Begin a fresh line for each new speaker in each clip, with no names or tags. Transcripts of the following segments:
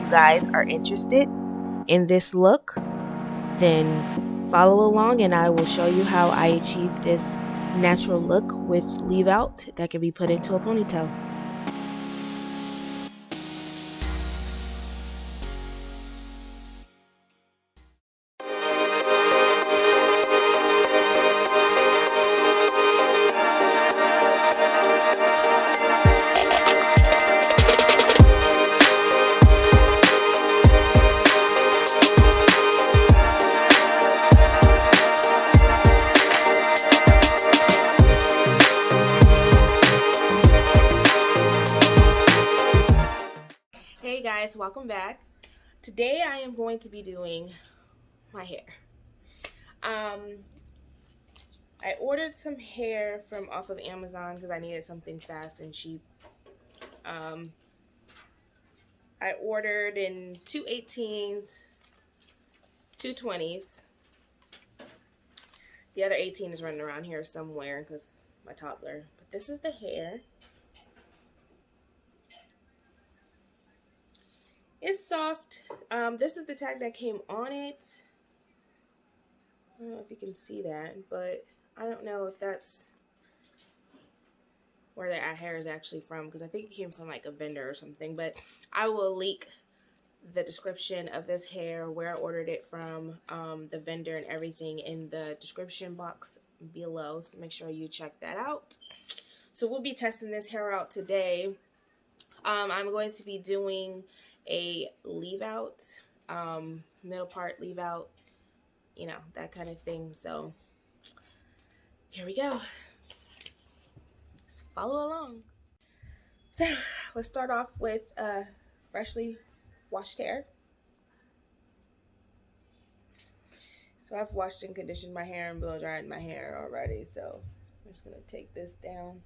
you guys are interested in this look, then follow along and I will show you how I achieve this natural look with leave out that can be put into a ponytail. Hey guys, welcome back. Today I am going to be doing my hair. I ordered some hair from off of Amazon because I needed something fast and cheap. I ordered in two 18s, two 20s. The other 18 is running around here somewhere because my toddler. But this is the hair. It's soft. This is the tag that came on it. I don't know if you can see that, but I don't know if that's where that hair is actually from because I think it came from like a vendor or something. But I will link the description of this hair, where I ordered it from, the vendor and everything in the description box below. So make sure you check that out. So we'll be testing this hair out today. I'm going to be doing a leave out, middle part leave out, you know, that kind of thing. So here we go. Just follow along. So let's start off with freshly washed hair. So I've washed and conditioned my hair and blow dried my hair already. So I'm just gonna take this down.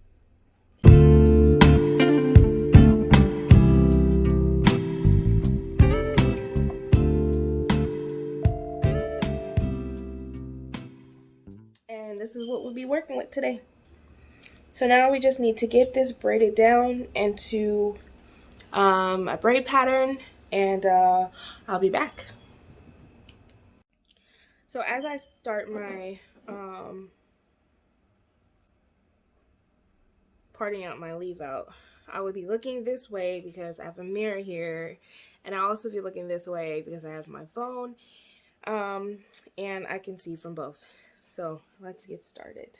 This is what we'll be working with today. So now we just need to get this braided down into a braid pattern, and I'll be back. So as I start my parting out my leave out, I would be looking this way because I have a mirror here, and I'll also be looking this way because I have my phone, and I can see from both. So let's get started.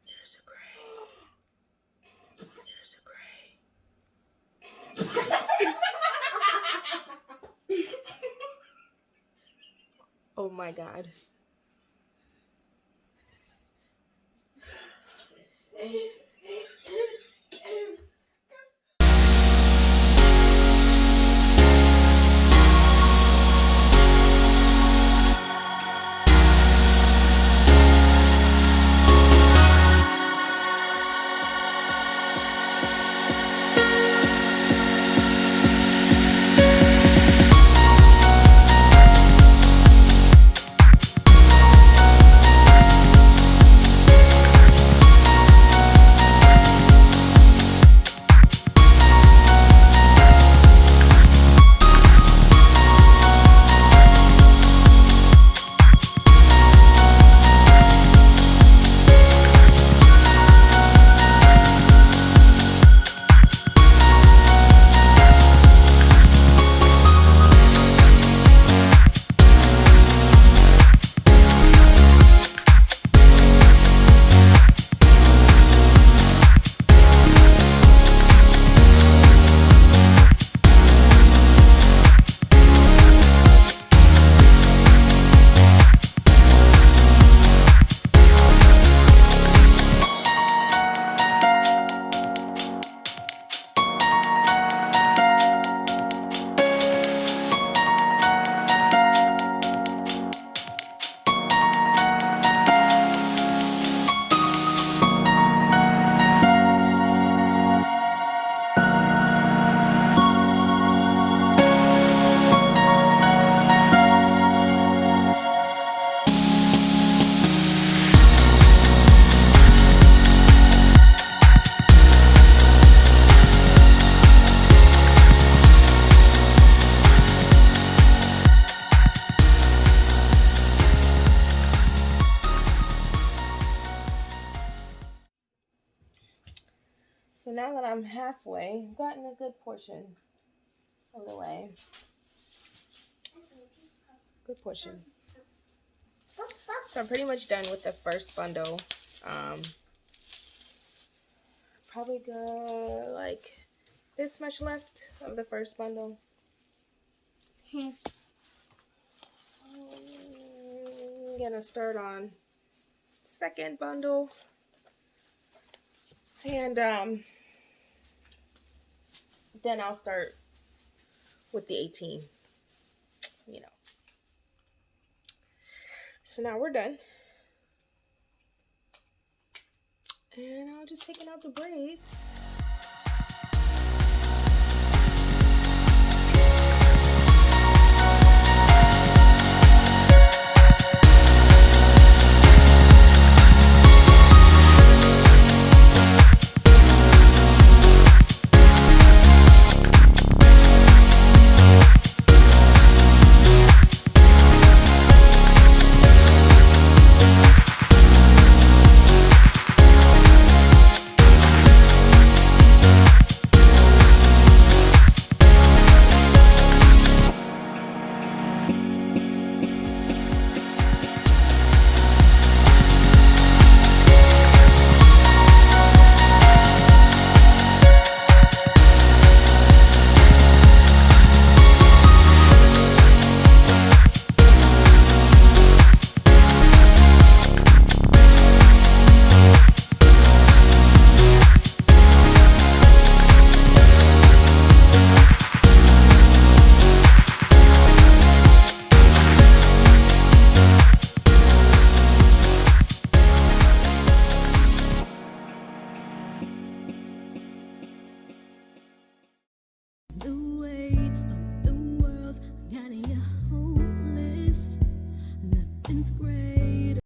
There's a gray. There's a gray. Oh my God. So now that I'm halfway, I've gotten a good portion of the way. Good portion. So I'm pretty much done with the first bundle. Probably got like this much left of the first bundle. I'm gonna start on the second bundle. And then I'll start with the 18, you know. So now we're done. And I'll just take it out the braids.